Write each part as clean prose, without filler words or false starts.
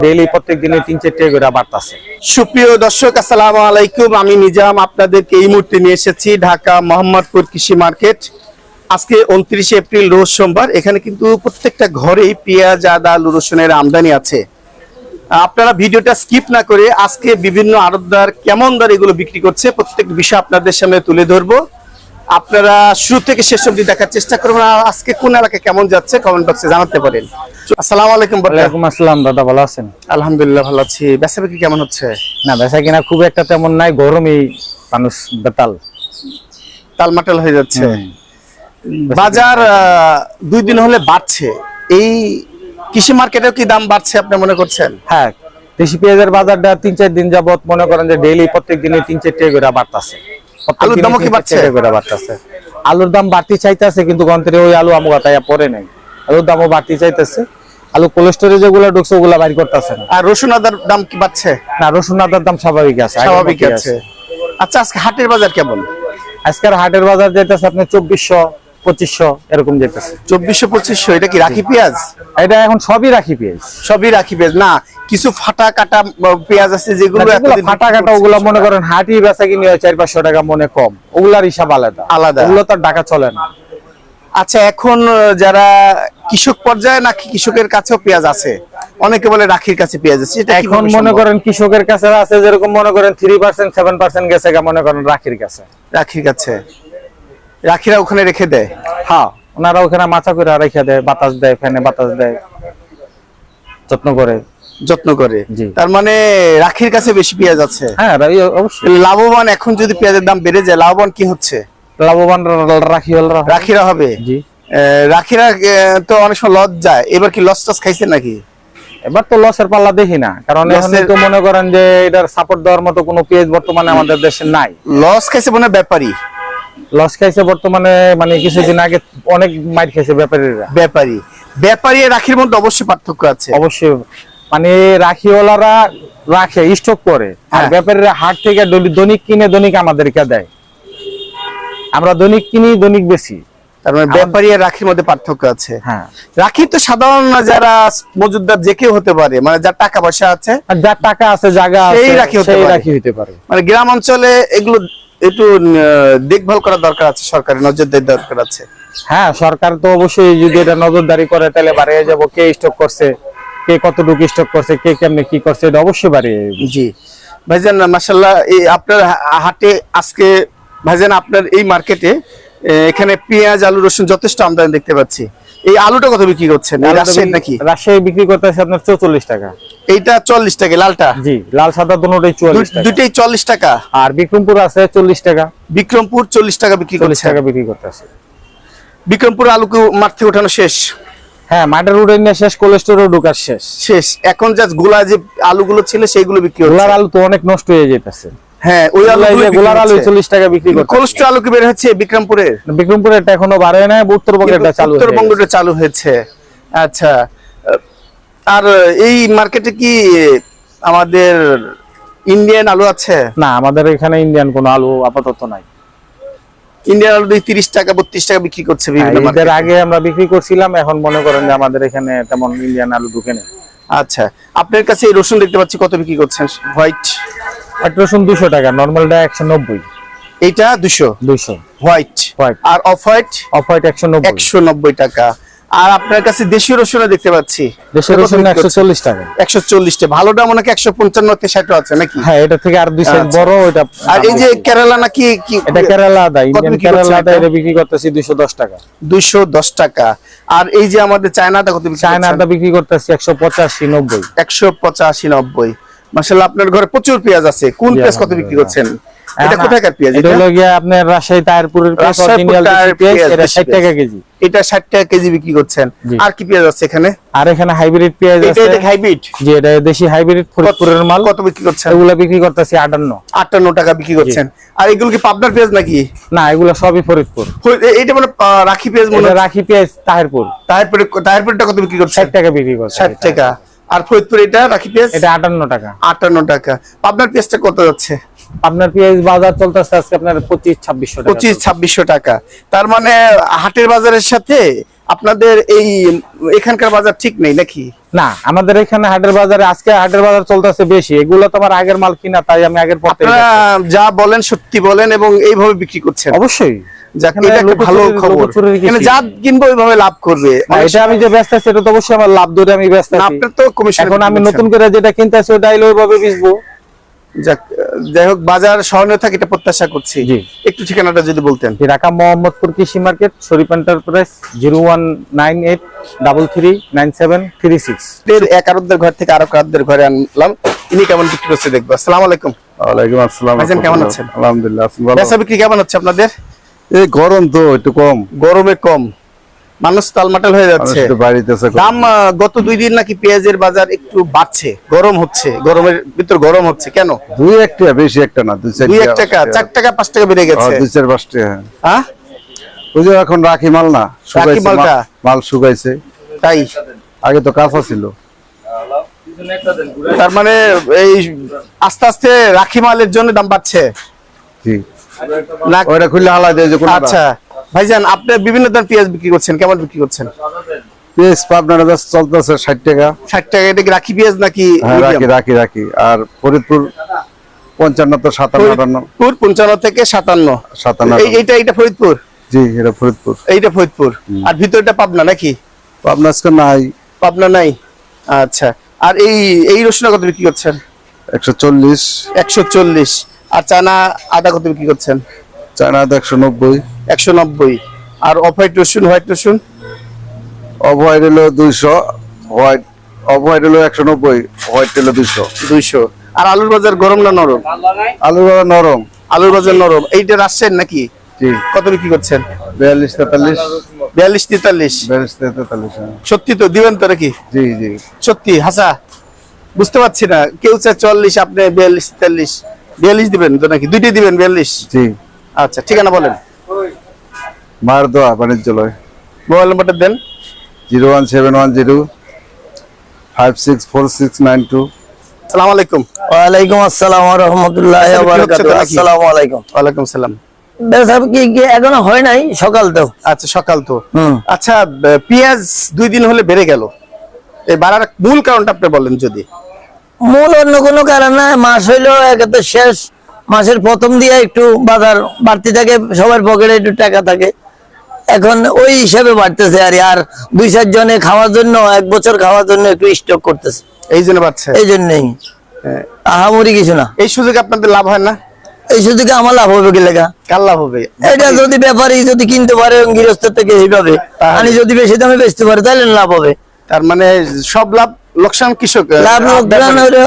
Daily প্রত্যেক দিনে 3-4 টাকা করে বাড়তাছে। সুপ্রিয় দর্শক, আসসালামু আলাইকুম। আমি নিজাম আপনাদেরকে এই মুহূর্তে নিয়ে এসেছি ঢাকা মোহাম্মদপুর কৃষি মার্কেট। আজকে 29 এপ্রিল রোজ সোমবার। এখানে কিন্তু প্রত্যেকটা ঘরেই পেঁয়াজ, আদা, আলু, রসুনের আমদানি আছে। আপনারা ভিডিওটা স্কিপ না করে আজকে বিভিন্ন আড়তদার কেমন দর এগুলো বিক্রি করছে প্রত্যেক বিষয় আপনাদের সামনে তুলে ধরবো। আপনারা শুরু থেকে শেষ অবধি দেখার চেষ্টা করবেন। আজকে কোন এলাকায় কেমন যাচ্ছে কমেন্ট বক্সে জানাতে পারেন। আসসালামু আলাইকুম। ওয়ালাইকুম আসসালাম দাদা, ভালো আছেন? আলহামদুলিল্লাহ ভালো আছি। বেচা বিক্রি কেমন হচ্ছে? না, বেচা কিনা খুব একটা তেমন নাই, গরমই মানুষ বেতাল তালমাটাল হয়ে যাচ্ছে। বাজার 2 দিন হলে বাড়ছে। এই কৃষি মার্কেটেও কি দাম বাড়ছে আপনি মনে করছেন? হ্যাঁ, দেশি পেঁয়াজের বাজারটা 3-4 দিন যাবত মনে করেন যে ডেইলি প্রত্যেক দিনে 3-4 টাকা করে বাড়তাছে। আলুর দামও কি বাড়ছে? আলুর দাম বাড়তি চাইতেছে, কিন্তু গন্তের ওই আলু আমগা তাই পরে নাই। আলুর দামও বাড়তি চাইতেছে। আলু কোল্ড স্টোরেজ যেগুলো ঢুকছে ওগুলা বাইর করতেছে না। আর রসুন আদার দাম কি বাড়ছে? না, রসুন আদার দাম স্বাভাবিক আছে। আচ্ছা, আজকে হাটের বাজার কেমন? আজকের হাটের বাজার যেতেছে আপনার 2400-2500 এরকম যেতেছে। 2400-2500। এটা কি রাখি পেঁয়াজ? এটা এখন সবই রাখি পেঁয়াজ। সবই রাখি পেঁয়াজ না, কিছু ফাটা কাটা পেঁয়াজ আছে যেগুলো ফাটা কাটা, ওগুলো মনে করেন হাটি বেচা কিনে 400-500 টাকা মনে কম, ওগুলার হিসাব আলাদা। ওগুলো তো টাকা চলে না। আচ্ছা, এখন যারা কৃষক পর্যায়ে নাকি কৃষকের কাছেও পেঁয়াজ আছে? অনেকে বলে রাখির কাছে পেঁয়াজ আছে। এখন মনে করেন কৃষকের কাছে আছে, যেরকম মনে করেন 3%-7% গেছে মনে করেন রাখির কাছে। রাখিরা ওখানে রেখে দেয়। হ্যাঁ, ওনারা ওখানে মাচা করে রেখে দেয়, বাতাস দেয়, ফ্যানে বাতাস দেয়, যত্ন করে। তার মানে রাখির কাছে বেশি পেঁয়াজ আছে। হ্যাঁ, অবশ্যই লাভবান। এখন যদি পেঁয়াজের দাম বেড়ে যায়, লাভবান কি হচ্ছে? লাভবান রাখিরা হবে। রাখিরা তো অনেক সময় লস যায়। এবার কি লস টস খাইছে নাকি? এবার তো লসের পাল্লা দেখি না, কারণ এখন তো মনে করেন যে এটার সাপোর্ট দেওয়ার মতো কোনো পেঁয়াজ বর্তমানে আমাদের দেশে নাই। লস খাইছে মনে ব্যাপারী। লস খাইছে বর্তমানে, মানে কিছুদিন আগে অনেক মাইর খাইছে ব্যাপারী রাখির মধ্যে অবশ্যই পার্থক্য আছে। অবশ্যই, মানে রাখিওয়ালারা রাখে, স্টক করে, আর ব্যাপারীরা হাট থেকে দৈনিক কিনে দৈনিক আমাদেরকে দেয়। আমরা দৈনিক কিনি, দৈনিক বেশি। তার মানে ব্যাপারী আর রাখির মধ্যে পার্থক্য আছে। হ্যাঁ, রাখি তো সাধারণ যারা মজুদদার যে কেউ হতে পারে, মানে যার টাকা পয়সা আছে, যার টাকা আছে, জায়গা আছে, সেই রাখি হতে পারে। মানে গ্রাম অঞ্চলে এগুলো একটু দেখভাল করা দরকার আছে, সরকারের নজরদারি দরকার আছে। হ্যাঁ, সরকার তো অবশ্যই যদি এটা নজরদারি করে তাহলে বাড়িয়ে যাব। কে স্টক করছে, কে কতটুকু স্টক করছে, কে কেমনে কি করছে, এটা অবশ্যই বাড়িয়ে। জি ভাইজান, মাশাআল্লাহ। এই আপনার হাটে আজকে ভাইজান, আপনার এই মার্কেটে এখানে পেঁয়াজ, আলু, রসুন যথেষ্ট আমদানি দেখতে পাচ্ছি। এই আলুটা কত বিক্রি করছেন? রাজশাহী নাকি? রাজশাহী বিক্রি করতেছে আপনার 44 টাকা। এইটা 40 টাকা। লালটা? জি, লাল সাদা দুটোই 44 টাকা। দুটেই 40 টাকা। আর বিক্রমপুর আছে 40 টাকা। বিক্রমপুর 40 টাকা বিক্রি করছে। 40 টাকা বিক্রি করতেছে। বিক্রমপুর আলু কি মাঠ থেকে উঠানো শেষ? হ্যাঁ, মাঠের উঠে নিয়ে শেষ, কোল্ড স্টোরে ঢোকার শেষ। এখন জাস্ট গোলা যে আলুগুলো ছিল সেইগুলো বিক্রি হচ্ছে। গোলার আলু তো অনেক নষ্ট হয়ে যেতেছে। হ্যাঁ, ওই আলুগুলো গোলার আলু 40 টাকা বিক্রি করতে। কোল্ড স্টোর আলু কি বের হচ্ছে বিক্রমপুরের এখনো বাড়ে না, উত্তরবঙ্গেরটা চালু হয়েছে। আচ্ছা, আর এই মার্কেটে কি আমাদের ইন্ডিয়ান আলু আছে? না, আমাদের এখানে ইন্ডিয়ান কোনো আলু আপাতত নাই। ইন্ডিয়ান আলু 30 টাকা 32 টাকা বিক্রি করছে বিভিন্ন মার্কেটে। এর আগে আমরা বিক্রি করছিলাম, এখন মনে করেন যে আমাদের এখানে তেমন ইন্ডিয়ান আলু ঢুকে নেই। আচ্ছা, আপনার কাছে এই রসুন দেখতে পাচ্ছি, কত বিক্রি করছেন? হোয়াইট রসুন 200 টাকা, নরমালটা 190। এইটা 200 হোয়াইট। আর অফ হোয়াইট 190 টাকা। আর আপনার কাছে দেশীয় রসুন দেখতে পাচ্ছি, দেশীয় রসুন 140 টাকা। 140 টাকা। ভালোটা মনে হয় 155-60 আছে নাকি? হ্যাঁ, এটা থেকে আর 2 সাইজ বড়। এটা আর এই যে কেরালা নাকি কি? এটা কেরালা আদা, ইন্ডিয়ান কেরালা আদা, এটা বিক্রি করতেছি 210 টাকা। 210 টাকা। আর এই যে আমাদের চায়না আদা কত বিক্রি? চায়না আদা বিক্রি করতেছি 185-90। 185-90। মাশাআল্লাহ, আপনার ঘরে প্রচুর পেঁয়াজ আছে। কোন পেঁয়াজ কত বিক্রি করছেন? এটা কোথাকার পেঁয়াজ? এটা হলো গিয়া আপনার রাজশাহী তাহিরপুরের পেঁয়াজ, অরিজিনাল পেঁয়াজ। এটা 60 টাকা কেজি। এটা 60 টাকা কেজি বিক্রি করছেন। আর কি পেঁয়াজ আছে এখানে? আর এখানে হাইব্রিড পেঁয়াজ আছে। এটা হাইব্রিড? জি, এটা দেশি হাইব্রিড ফরিদপুরের মাল। কত বিক্রি করছেন? এগুলা বিক্রি করতেছি 58 টাকা বিক্রি করছেন। আর এগুলো কি পাবনার পেঁয়াজ নাকি? না, এগুলা সবই ফরিদপুর। এটা মানে রাখি পেঁয়াজ মনে হয়। রাখি পেঁয়াজ তাহিরপুরটা কত বিক্রি করছেন? 60 টাকা বিক্রি করছে। 60 টাকা। আর ফরিদপুর এটা রাখি পেঁয়াজ? এটা 58 টাকা। 58 টাকা। পাবনার পেঁয়াজটা কত যাচ্ছে? আপনার পেঁয়াজ বাজার চলতেছে আজকে আপনার 25-2600 টাকা। 25-2600 টাকা। তার মানে হাটের বাজারের সাথে আপনাদের এই এখানকার বাজার ঠিক নেই নাকি? না, আমাদের এখানে হাটের বাজারে আজকে হাটের বাজার চলতেছে বেশি, এগুলো তোমার আগের মাল কিনা, তাই আমি আগের পর থেকে আপনারা যা বলেন সত্যি বলেন এবং এইভাবে বিক্রি করছেন। অবশ্যই যাক, এখানে এটা একটা ভালো লোকচুরির- খবর। লোকচুরির কিছু এখানে যা কিনবো ওইভাবে লাভ করবে। না, এটা আমি যে ব্যস্ত আছি এটা তো অবশ্যই আমার লাভ ধরে আমি ব্যস্ত আছি। আপনার তো কমিশন। এখন আমি নতুন করে যেটা কিনতেছি ওটা আইলে ওইভাবে বেচবো। যাক, যাই হোক, বাজার সহনীয় থাকে এটা প্রত্যাশা করছি। জি। একটু ঠিকানাটা যদি বলতেন। ঢাকা মোহাম্মদপুর কৃষি মার্কেট, শরীফ এন্টারপ্রাইজ, 0198339736। এর এক আরবদের ঘর থেকে আরো কারদের ঘরে আনলাম, ইনি কেমন বিক্রি করছে দেখবো। আসসালামু আলাইকুম। ওয়ালাইকুম আসসালাম। ভাইজান কেমন আছেন? আলহামদুলিল্লাহ আছি ভালো। বেচা বিক্রি কেমন হচ্ছে আপনাদের? এই গরম তো একটু কম, গরমে কম, মানুষ তালমাটাল হয়ে যাচ্ছে। একটু বাড়িতেছে কম। দাম গত 2 দিন নাকি পেঁয়াজের বাজার একটু বাড়ছে, গরম হচ্ছে, গরমের ভিতর গরম হচ্ছে কেন? দুই একটা, বেশি একটা না, 2-1 টাকা, 4 টাকা 5 টাকা বেড়ে গেছে। 2-4-5 টাকা। হ্যাঁ, ওই যে এখন রাখি মাল না, শুকাইছে মালটা? মাল শুকাইছে, তাই আগে তো কাঁচা ছিল। তার মানে এই আস্তে আস্তে রাখি মালের জন্য দাম বাড়ছে জি, না? ওইটা খুললে হালাই দেয় যে কোনটা। আচ্ছা ভাইজান, আপনি বিভিন্ন ধরনের পেঁয়াজ বিক্রি করছেন, কেমন বিক্রি করছেন? পেঁয়াজ পাবনার চলতেছে 60 টাকা। 60 টাকা। এটা কি রাখি পেঁয়াজ নাকি হ্যাঁ, medium? রাখি। আর ফরিদপুর 55 তো 57। ফরিদপুর 55 থেকে 57। 57। এইটা ফরিদপুর? জি, এটা ফরিদপুর। এইটা ফরিদপুর। আর ভিতরটা পাবনা নাকি? পাবনা আজকে নাই, পাবনা নাই। আচ্ছা, আর এই রসুন কত বিক্রি করছেন? 140। 140। আর চানা আদা কত বিক্রি করছেন? চায়না 190। 190। আর অফ হোয়াইট রসুন, হোয়াইট রসুন? অফ হোয়াইট হলো 200, অফ হোয়াইট হলো 190, হোয়াইট হলো 200। 200। আর আলুর বাজার গরম না নরম? আলু বাজার নরম। আলুর বাজার নরম। এইটা রাজশাহীর নাকি? জি, কত বিক্রি করছেন? 42-43। 42-43। 42-43, হ্যাঁ। সত্যি তো দিবেন তো নাকি? জি জি। সত্যি হাসা? বুঝতে পারছি না, কেউ চায় 40, আপনি 42-43। 42 দিবেন তো নাকি? দুইটাই দিবেন 42? জি। আচ্ছা, ঠিকানা বলেন। মার দোয়া বাণিজ্যালয়, মোবাইল নাম্বারটা দেন। 01710564692। আসসালামু আলাইকুম। ওয়ালাইকুম আসসালাম ওয়া রাহমাতুল্লাহি ওয়া বারাকাতুহু। আসসালামু আলাইকুম। ওয়ালাইকুম সালাম। বেচার কি এখনো হয় নাই, সকাল তো। আচ্ছা, সকাল তো। হুম। আচ্ছা, পেঁয়াজ 2 দিন হলে বেড়ে গেল, এই বাড়ার মূল কারণটা আপনি বলেন যদি। মূল অন্য কোনো কারণ না, মাস হইলো একে তো শেষ, মাসের প্রথম দিয়ে একটু বাজার বাড়তি থাকে, সবার পকেটে একটু টাকা থাকে, এখন ওই হিসাবে বাড়তেছে। আর 2-4 জনে খাওয়ার জন্য, 1 বছর খাওয়ার জন্য একটু স্টক করতেছে, এই জন্য বাড়ছে। এই জন্যই। আহামরি কিছু না। এই সুযোগে আপনাদের লাভ হয় না? এই সুযোগে আমার লাভ হবে কি লেখা? কার লাভ হবে? এটা যদি ব্যাপারী যদি কিনতে পারে গৃহস্থ থেকে এইভাবে, তাহলে? আমি যদি বেশি দামে বেচতে পারি তাহলে লাভ হবে। তার মানে সব লাভ, লোকসান কৃষক, লাভ লোকসান হলো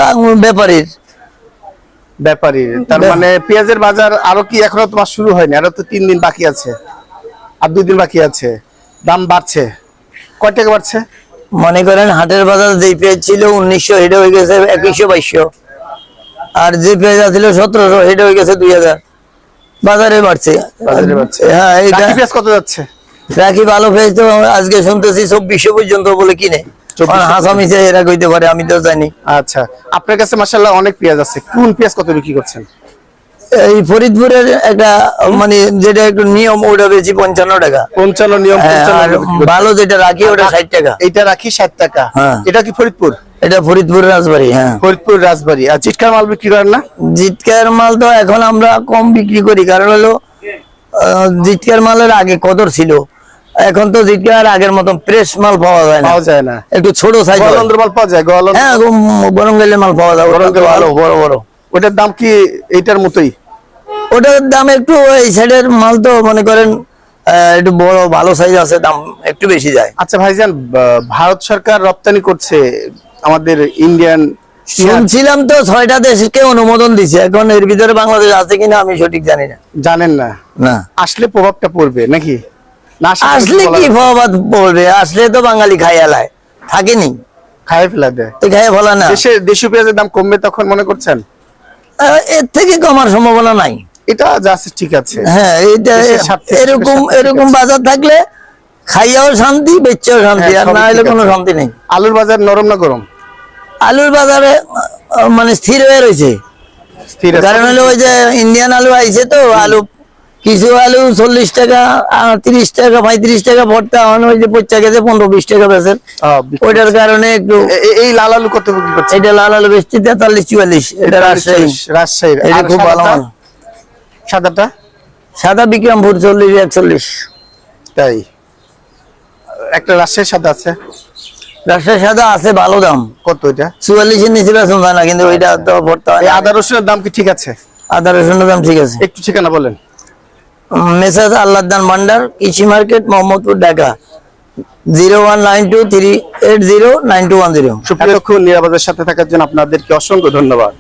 ব্যাপারীর। ব্যাপারী। তার মানে পেঁয়াজের বাজার আরো কি এখনো তো মাস শুরু হয়নি, আরো তো 3 দিন বাকি আছে, আর 2 দিন বাকি আছে, দাম বাড়ছে। কয় টাকা বাড়ছে? মনে করেন হাটের বাজার যে পেঁয়াজ ছিল 1900, এটা হয়ে গেছে 2100-2200। আর যে পেঁয়াজ ছিল 1700, এটা হয়ে গেছে 2000। বাজারে বাড়ছে। বাজারে বাড়ছে। হ্যাঁ, এটা রাখি পেঁয়াজ কত যাচ্ছে? রাখি ভালো পেঁয়াজ তো আজকে শুনতেছি 2400 পর্যন্ত বলে কিনে। 2400 হাসামিছে এরা কইতে পারে, আমি তো জানি। আচ্ছা, আপনার কাছে মাশাআল্লাহ অনেক পেঁয়াজ আছে, কোন পেঁয়াজ কত বিক্রি করছেন? এই ফরিদপুরের একটা মানে যেটা একটু নিয়ম, ওটা বেশি 55 টাকা। 55 নিয়ম। হ্যাঁ, 55 আর বিক্রি করছেন। ভালো যেটা রাখি ওটা 60 টাকা। এইটা রাখি 60 টাকা। হ্যাঁ। এটা কি ফরিদপুর? এটা ফরিদপুর রাজবাড়ি। হ্যাঁ, ফরিদপুর রাজবাড়ি। আর চিটকার মাল বিক্রি করেন না? জিতকার মাল তো এখন আমরা কম বিক্রি করি, কারণ হলো জিতকার মালের আগে কদর ছিল, এখন তো জিতকার আগের মতন ফ্রেশ মাল পাওয়া যায় না, পাওয়া যায় না। একটু ছোট সাইজ। গোয়ালন্দ্র মাল পাওয়া যায়? গোয়ালন্দ্র, হ্যাঁ, বরঙ্গেলের মাল পাওয়া যায়, ওটা তো বরঙ্গেল মাল। ভালো বড় বড়। ওটার দাম কি এইটার মতোই? ওটার দাম একটু, এই সাইডের মাল তো মনে করেন একটু বড় ভালো সাইজ আছে, দাম একটু বেশি যায়। আচ্ছা ভাইজান, ভারত সরকার রপ্তানি করছে আমাদের ইন্ডিয়ান, শুনছিলাম তো 6টা দেশকে অনুমোদন দিছে, এখন এর ভিতরে বাংলাদেশ আছে কিনা আমি সঠিক জানি না। জানেন না? না, আসলে প্রভাবটা পড়বে নাকি? না আসলে কি প্রভাব পড়বে? আসলে তো বাঙালি খাইয়ালায় থাকেনি, খায় ফেলা দেয়। তো খাইয়া ফেলা না। দেশীয় পেঁয়াজের দাম কমবে তখন মনে করছেন? এর থেকে কমার সম্ভাবনা নাই। এটা যা আছে ঠিক আছে। হ্যাঁ, এটা দেশের স্বার্থে এরকম ঠিক এরকম আছে। বাজার থাকলে খাইয়াও শান্তি, বেচেও শান্তি, হ্যাঁ, আর সবই না হলে ঠিক কোনো আছে। শান্তি নেই। আলুর বাজার নরম না গরম? আলুর বাজারে মানে স্থির হয়ে রয়েছে, স্থির আছে? কারণ হলো ওই যে ইন্ডিয়ান আলু আইছে তো, আলু কিছু আলু 40 টাকা 30 টাকা 35 টাকা ভর্তা হয়, ওই যে পচা গেছে 15-20 টাকা বেচেন, ওইটার কারণে একটু। এই লাল আলু কত বিক্রি করছে? এটা লাল আলু বেচছি 43-44, এটা রাজশাহী। রাজশাহীর। এটা আর খুব ভালো মাল। সাদাটা? সাদা বিক্রমপুর 40-41। তাই, একটা রাজশাহীর সাদা আছে, রাজশাহী সাদা আছে, ভালো দাম। কত এটা? 44 এর নিচে বেচন যায় না, কিন্তু ওইটা তো ভর্তা হয় এই না। আদা রসুনের দাম কি ঠিক আছে? আদা রসুনের দাম ঠিক আছে। একটু ঠিকানা বলেন। মেসাজ আল্লাহদান ভান্ডার, কৃষি মার্কেট, মোহাম্মদপুর, ঢাকা 019238092110। সুপ্রিয় নিরাপদের সাথে থাকার জন্য আপনাদেরকে অসংখ্য ধন্যবাদ।